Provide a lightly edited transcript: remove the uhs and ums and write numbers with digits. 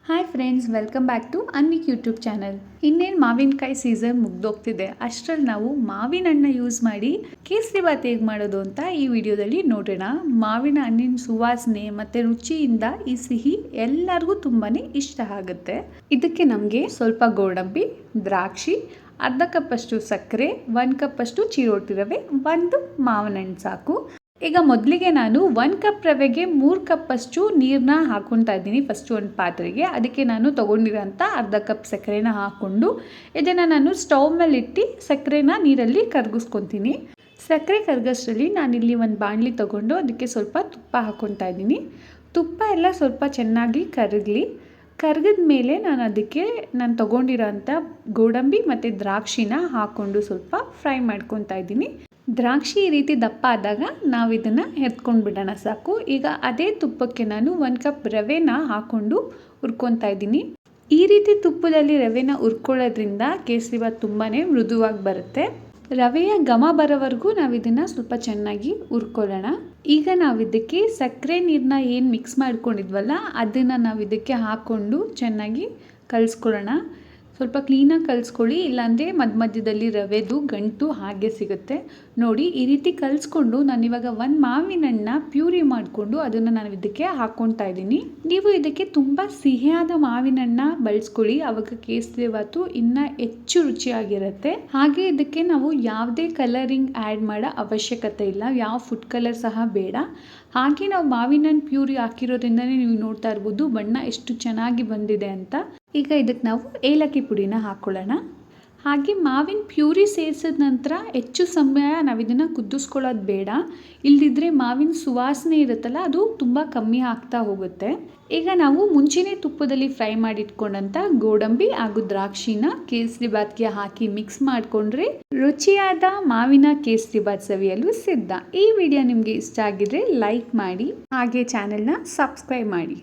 Hi friends, welcome back to Anvik YouTube channel. ಇನ್ನೇನು ಮಾವಿನಕಾಯಿ season ಮುಗ್ದೋಗ್ತಿದೆ. ಅಷ್ಟರಲ್ಲಿ ನಾವು ಮಾವಿನ ಹಣ್ಣು ಯೂಸ್ ಮಾಡಿ ಕೇಸರಿ ಬಾತ್ ಹೇಗೆ ಮಾಡೋದು ಅಂತ ಈ ವಿಡಿಯೋದಲ್ಲಿ ನೋಡೋಣ. ಮಾವಿನ ಹಣ್ಣಿನ ಸುವಾಸನೆ ಮತ್ತು ರುಚಿಯಿಂದ ಈ ಸಿಹಿ ಎಲ್ಲರಿಗೂ ತುಂಬಾ ಇಷ್ಟ ಆಗುತ್ತೆ. ಇದಕ್ಕೆ ನಮಗೆ ಸ್ವಲ್ಪ ಗೋಡಂಬಿ, ದ್ರಾಕ್ಷಿ, ಅರ್ಧ ಕಪ್ಪಷ್ಟು ಸಕ್ಕರೆ, 1 ಕಪ್ಪಷ್ಟು ಚಿರೋಟಿ ರವೆ, 1 ಮಾವಿನ ಹಣ್ಣು ಸಾಕು. ಈಗ ಮೊದಲಿಗೆ ನಾನು 1 ಕಪ್ ರವೆಗೆ 3 ಕಪ್ಪಷ್ಟು ನೀರನ್ನ ಹಾಕ್ಕೊತಾ ಇದ್ದೀನಿ. ಫಸ್ಟ್ ಒಂದು ಪಾತ್ರೆಗೆ ಅದಕ್ಕೆ ನಾನು ತೊಗೊಂಡಿರೋಂಥ ಅರ್ಧ ಕಪ್ ಸಕ್ಕರೆನ ಹಾಕ್ಕೊಂಡು ಇದನ್ನು ನಾನು ಸ್ಟವ್ ಮೇಲೆ ಇಟ್ಟು ಸಕ್ಕರೆನ ನೀರಲ್ಲಿ ಕರಗಿಸ್ಕೊತೀನಿ. ಸಕ್ಕರೆ ಕರಗೋಷ್ಟರಲ್ಲಿ ನಾನಿಲ್ಲಿ ಒಂದು ಬಾಣಲಿ ತೊಗೊಂಡು ಅದಕ್ಕೆ ಸ್ವಲ್ಪ ತುಪ್ಪ ಹಾಕ್ಕೊತಾ ಇದ್ದೀನಿ. ತುಪ್ಪ ಎಲ್ಲ ಸ್ವಲ್ಪ ಚೆನ್ನಾಗಿ ಕರಗಿದ ಮೇಲೆ ನಾನು ಅದಕ್ಕೆ ತೊಗೊಂಡಿರೋಂಥ ಗೋಡಂಬಿ ಮತ್ತು ದ್ರಾಕ್ಷಿನ ಹಾಕ್ಕೊಂಡು ಸ್ವಲ್ಪ ಫ್ರೈ ಮಾಡ್ಕೊತಾ ಇದ್ದೀನಿ. ದ್ರಾಕ್ಷಿ ಈ ರೀತಿ ದಪ್ಪ ಆದಾಗ ನಾವು ಇದನ್ನು ಎತ್ಕೊಂಡು ಬಿಡೋಣ ಸಾಕು. ಈಗ ಅದೇ ತುಪ್ಪಕ್ಕೆ ನಾನು 1 ಕಪ್ ರವೆನ ಹಾಕ್ಕೊಂಡು ಹುರ್ಕೊತಾ ಇದ್ದೀನಿ. ಈ ರೀತಿ ತುಪ್ಪದಲ್ಲಿ ರವೆನ ಹುರ್ಕೊಳ್ಳೋದ್ರಿಂದ ಕೇಸರಿ ಬಾತ್ ತುಂಬಾ ಮೃದುವಾಗಿ ಬರುತ್ತೆ. ರವೆಯ ಘಮ ಬರೋವರೆಗೂ ನಾವು ಇದನ್ನು ಸ್ವಲ್ಪ ಚೆನ್ನಾಗಿ ಹುರ್ಕೊಳ್ಳೋಣ. ಈಗ ನಾವು ಇದಕ್ಕೆ ಸಕ್ಕರೆ ನೀರನ್ನ ಏನು ಮಿಕ್ಸ್ ಮಾಡ್ಕೊಂಡಿದ್ವಲ್ಲ ಅದನ್ನು ನಾವು ಇದಕ್ಕೆ ಹಾಕ್ಕೊಂಡು ಚೆನ್ನಾಗಿ ಕಲಿಸ್ಕೊಳ್ಳೋಣ. ಸ್ವಲ್ಪ ಕ್ಲೀನಾಗಿ ಕಲಿಸ್ಕೊಳ್ಳಿ, ಇಲ್ಲಾಂದರೆ ಮಧ್ಯದಲ್ಲಿ ರವೆದು ಗಂಟು ಹಾಗೆ ಸಿಗುತ್ತೆ. ನೋಡಿ, ಈ ರೀತಿ ಕಲಿಸ್ಕೊಂಡು ನಾನಿವಾಗ 1 ಮಾವಿನ ಹಣ್ಣನ್ನ ಪ್ಯೂರಿ ಮಾಡಿಕೊಂಡು ಅದನ್ನು ನಾನು ಇದಕ್ಕೆ ಹಾಕ್ಕೊತಾ ಇದ್ದೀನಿ. ನೀವು ಇದಕ್ಕೆ ತುಂಬ ಸಿಹಿಯಾದ ಮಾವಿನ ಹಣ್ಣ ಬಳಸ್ಕೊಳ್ಳಿ, ಆವಾಗ ಕೇಸರಿ ಬಾತು ಇನ್ನೂ ಹೆಚ್ಚು ರುಚಿಯಾಗಿರುತ್ತೆ. ಹಾಗೆ ಇದಕ್ಕೆ ನಾವು ಯಾವುದೇ ಕಲರಿಂಗ್ ಆ್ಯಡ್ ಮಾಡೋ ಅವಶ್ಯಕತೆ ಇಲ್ಲ, ಯಾವ ಫುಡ್ ಕಲರ್ ಸಹ ಬೇಡ. ಹಾಗೆ ನಾವು ಮಾವಿನ ಹಣ್ಣು ಪ್ಯೂರಿ ಹಾಕಿರೋದ್ರಿಂದನೇ ನೀವು ನೋಡ್ತಾ ಇರ್ಬೋದು ಬಣ್ಣ ಎಷ್ಟು ಚೆನ್ನಾಗಿ ಬಂದಿದೆ ಅಂತ. ಈಗ ಇದಕ್ಕೆ ನಾವು ಏಲಕ್ಕಿ ಪುಡಿನ ಹಾಕ್ಕೊಳ್ಳೋಣ. ಹಾಗೆ ಮಾವಿನ ಪ್ಯೂರಿ ಸೇರಿಸಿದ ನಂತರ ಹೆಚ್ಚು ಸಮಯ ನಾವು ಇದನ್ನು ಕುದಿಸ್ಕೊಳ್ಳೋದು ಬೇಡ, ಇಲ್ಲದಿದ್ದರೆ ಮಾವಿನ ಸುವಾಸನೆ ಇರುತ್ತಲ್ಲ ಅದು ತುಂಬ ಕಮ್ಮಿ ಆಗ್ತಾ ಹೋಗುತ್ತೆ. ಈಗ ನಾವು ಮುಂಚೆನೇ ತುಪ್ಪದಲ್ಲಿ ಫ್ರೈ ಮಾಡಿಟ್ಕೊಂಡಂಥ ಗೋಡಂಬಿ ಹಾಗೂ ದ್ರಾಕ್ಷಿನ ಕೇಸರಿ ಬಾತ್ಗೆ ಹಾಕಿ ಮಿಕ್ಸ್ ಮಾಡಿಕೊಂಡ್ರೆ ರುಚಿಯಾದ ಮಾವಿನ ಕೇಸರಿ ಬಾತ್ ಸವಿಯಲು ಸಿದ್ಧ. ಈ ವಿಡಿಯೋ ನಿಮಗೆ ಇಷ್ಟ ಆಗಿದ್ರೆ ಲೈಕ್ ಮಾಡಿ, ಹಾಗೆ ಚಾನೆಲ್ನ ಸಬ್ಸ್ಕ್ರೈಬ್ ಮಾಡಿ.